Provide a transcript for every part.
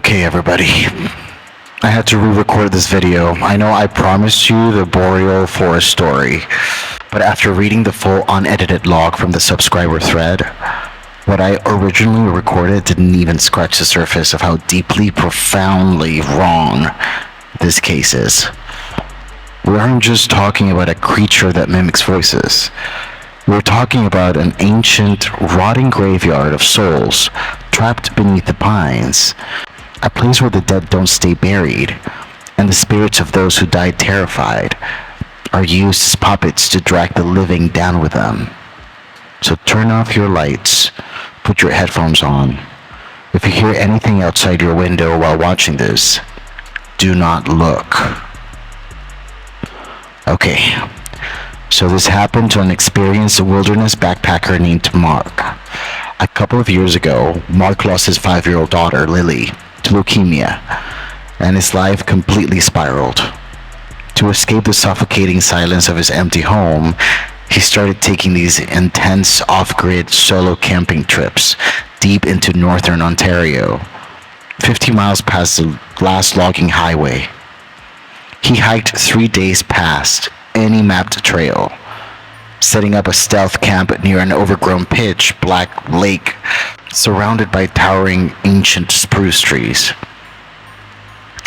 Okay, everybody. I had to re-record this video. I know I promised you the boreal forest story, but after reading the full unedited log from the subscriber thread, what I originally recorded didn't even scratch the surface of how deeply, profoundly wrong this case is. We aren't just talking about a creature that mimics voices. We're talking about an ancient, rotting graveyard of souls trapped beneath the pines, a place where the dead don't stay buried, and the spirits of those who died terrified are used as puppets to drag the living down with them. So turn off your lights, put your headphones on. If you hear anything outside your window while watching this, do not look. Okay, so this happened to an experienced wilderness backpacker named Mark. A couple of years ago, Mark lost his 5-year-old daughter, Lily, to leukemia, and his life completely spiraled. To escape the suffocating silence of his empty home, he started taking these intense off-grid solo camping trips deep into northern Ontario, 50 miles past the last logging highway. He hiked 3 days past any mapped trail, setting up a stealth camp near an overgrown pitch black lake surrounded by towering ancient spruce trees.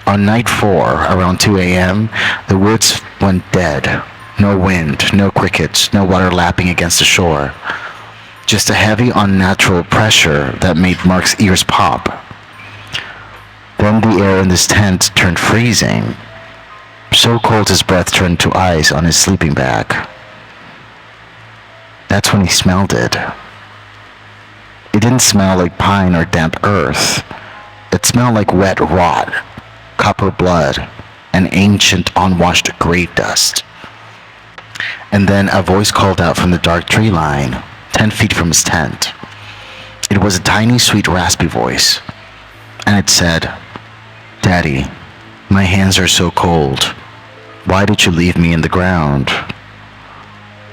On night 4, around 2 a.m., the woods went dead. No wind, no crickets, no water lapping against the shore. Just a heavy, unnatural pressure that made Mark's ears pop. Then the air in this tent turned freezing, so cold his breath turned to ice on his sleeping bag. That's when he smelled it. It didn't smell like pine or damp earth. It smelled like wet rot, copper blood, and ancient unwashed grave dust. And then a voice called out from the dark tree line, 10 feet from his tent. It was a tiny, sweet, raspy voice, and it said, "Daddy, my hands are so cold. Why did you leave me in the ground?"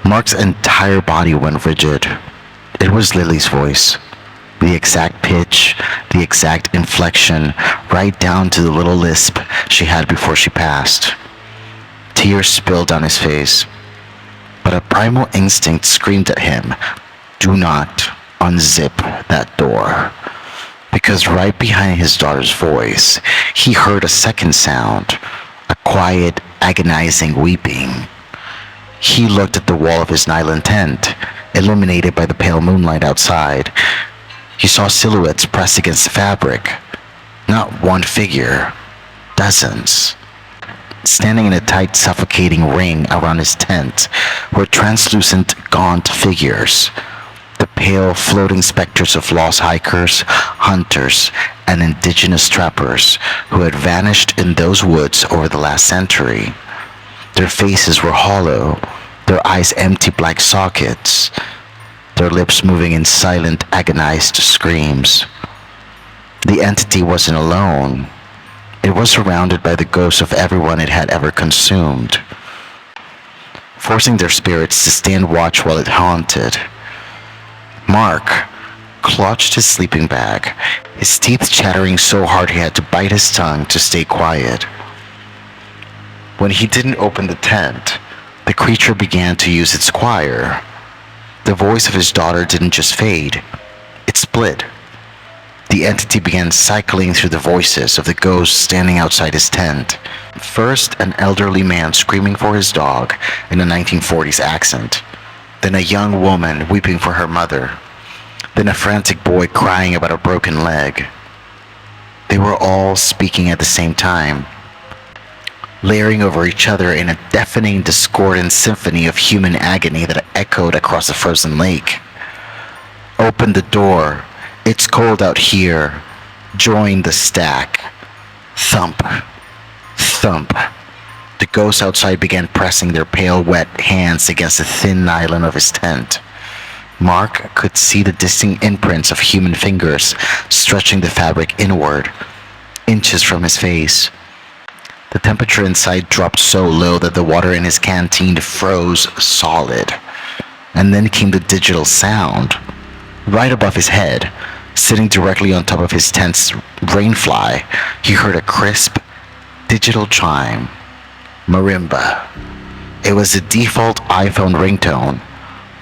Mark's entire body went rigid. It was Lily's voice. The exact pitch, the exact inflection, right down to the little lisp she had before she passed. Tears spilled down his face, but a primal instinct screamed at him, "Do not unzip that door." Because right behind his daughter's voice, he heard a second sound, a quiet, agonizing weeping. He looked at the wall of his nylon tent, illuminated by the pale moonlight outside. He saw silhouettes pressed against the fabric. Not one figure, dozens. Standing in a tight, suffocating ring around his tent were translucent, gaunt figures. The pale, floating specters of lost hikers, hunters, and indigenous trappers who had vanished in those woods over the last century. Their faces were hollow, their eyes empty black sockets, their lips moving in silent, agonized screams. The entity wasn't alone. It was surrounded by the ghosts of everyone it had ever consumed, forcing their spirits to stand watch while it haunted. Mark clutched his sleeping bag, his teeth chattering so hard he had to bite his tongue to stay quiet. When he didn't open the tent, the creature began to use its choir. The voice of his daughter didn't just fade, it split. The entity began cycling through the voices of the ghosts standing outside his tent. First, an elderly man screaming for his dog in a 1940s accent. Then a young woman weeping for her mother. Then a frantic boy crying about a broken leg. They were all speaking at the same time, layering over each other in a deafening, discordant symphony of human agony that echoed across the frozen lake. "Open the door. It's cold out here. Join the stack." Thump. Thump. The ghosts outside began pressing their pale, wet hands against the thin nylon of his tent. Mark could see the distinct imprints of human fingers stretching the fabric inward, inches from his face. The temperature inside dropped so low that the water in his canteen froze solid. And then came the digital sound. Right above his head, Sitting directly on top of his tent's rainfly, he heard a crisp, digital chime. Marimba. It was the default iPhone ringtone,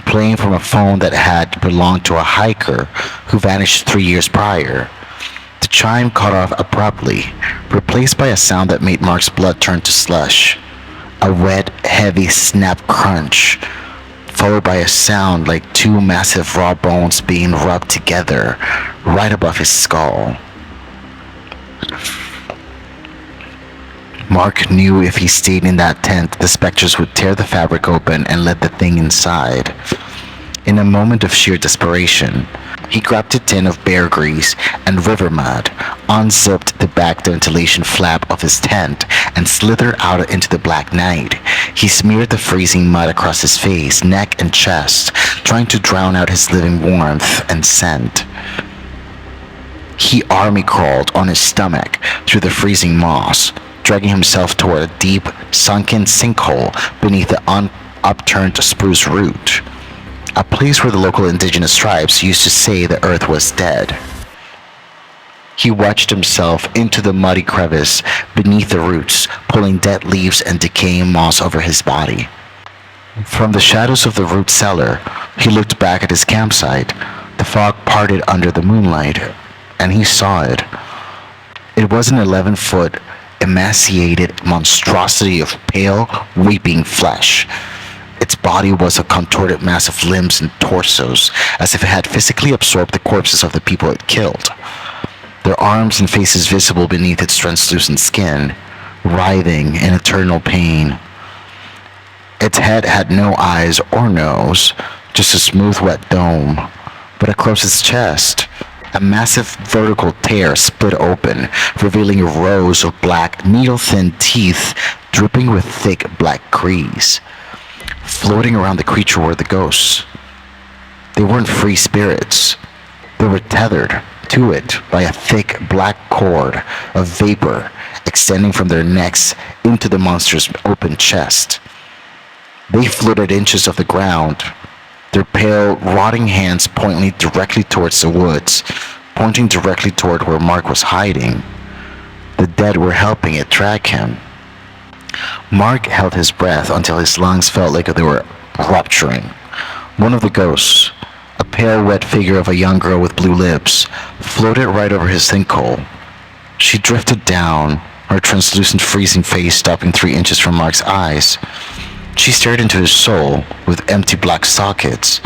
playing from a phone that had belonged to a hiker who vanished 3 years prior. The chime cut off abruptly, replaced by a sound that made Mark's blood turn to slush. A wet, heavy snap crunch, followed by a sound like two massive raw bones being rubbed together right above his skull. Mark knew if he stayed in that tent, the specters would tear the fabric open and let the thing inside. In a moment of sheer desperation, he grabbed a tin of bear grease and river mud, unzipped the back ventilation flap of his tent, and slithered out into the black night. He smeared the freezing mud across his face, neck, and chest, trying to drown out his living warmth and scent. He army crawled on his stomach through the freezing moss, dragging himself toward a deep, sunken sinkhole beneath the upturned spruce root, a place where the local indigenous tribes used to say the earth was dead. He wedged himself into the muddy crevice beneath the roots, pulling dead leaves and decaying moss over his body. From the shadows of the root cellar, he looked back at his campsite. The fog parted under the moonlight, and he saw it. It was an 11-foot, emaciated monstrosity of pale, weeping flesh. Its body was a contorted mass of limbs and torsos, as if it had physically absorbed the corpses of the people it killed. Their arms and faces visible beneath its translucent skin, writhing in eternal pain. Its head had no eyes or nose, just a smooth, wet dome. But across its chest, a massive vertical tear split open, revealing rows of black, needle-thin teeth dripping with thick black grease. Floating around the creature were the ghosts. They weren't free spirits. They were tethered to it by a thick black cord of vapor extending from their necks into the monster's open chest. They floated inches off the ground, their pale, rotting hands pointing directly towards the woods, pointing directly toward where Mark was hiding. The dead were helping it drag him. Mark held his breath until his lungs felt like they were rupturing. One of the ghosts, a pale, wet figure of a young girl with blue lips, floated right over his sinkhole. She drifted down, her translucent, freezing face stopping 3 inches from Mark's eyes. She stared into his soul with empty black sockets.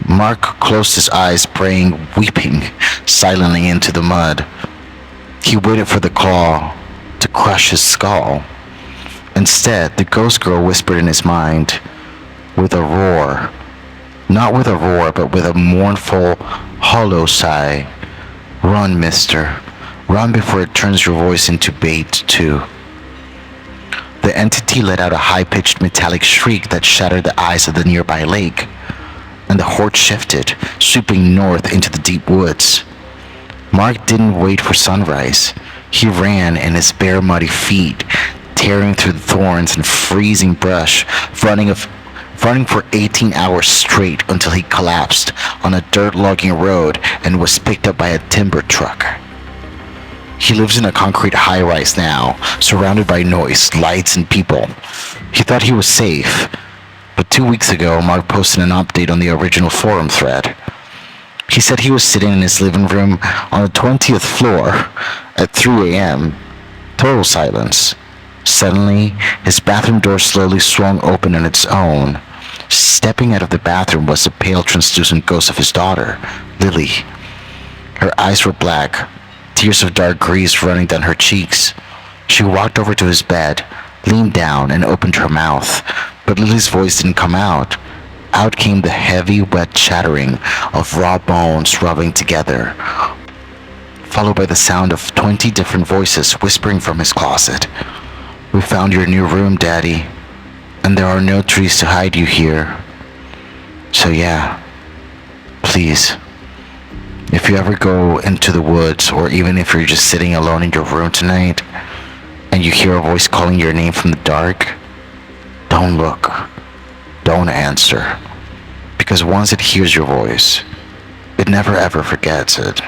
Mark closed his eyes, praying, weeping silently into the mud. He waited for the claw to crush his skull. Instead, the ghost girl whispered in his mind, with a roar. Not with a roar, but with a mournful, hollow sigh. Run, mister. Run before it turns your voice into bait, too. The entity let out a high-pitched metallic shriek that shattered the ice of the nearby lake, and the horde shifted, sweeping north into the deep woods. Mark didn't wait for sunrise. He ran in his bare, muddy feet, tearing through the thorns and freezing brush, running for 18 hours straight until he collapsed on a dirt logging road and was picked up by a timber truck. He lives in a concrete high-rise now, surrounded by noise, lights, and people. He thought he was safe, but 2 weeks ago, Mark posted an update on the original forum thread. He said he was sitting in his living room on the 20th floor at 3 a.m. Total silence. Suddenly, his bathroom door slowly swung open on its own. Stepping out of the bathroom was the pale, translucent ghost of his daughter, Lily. Her eyes were black, tears of dark grease running down her cheeks. She walked over to his bed, leaned down, and opened her mouth, but Lily's voice didn't come out. Out came the heavy, wet chattering of raw bones rubbing together, followed by the sound of 20 different voices whispering from his closet. "We found your new room, Daddy, and there are no trees to hide you here. So yeah, please, if you ever go into the woods, or even if you're just sitting alone in your room tonight, and you hear a voice calling your name from the dark, don't look, don't answer, because once it hears your voice, it never ever forgets it.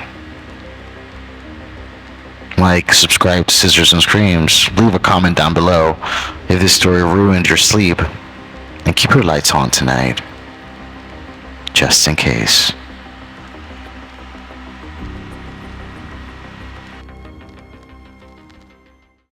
Like, subscribe to Scissors and Screams, leave a comment down below if this story ruined your sleep, and keep your lights on tonight, just in case.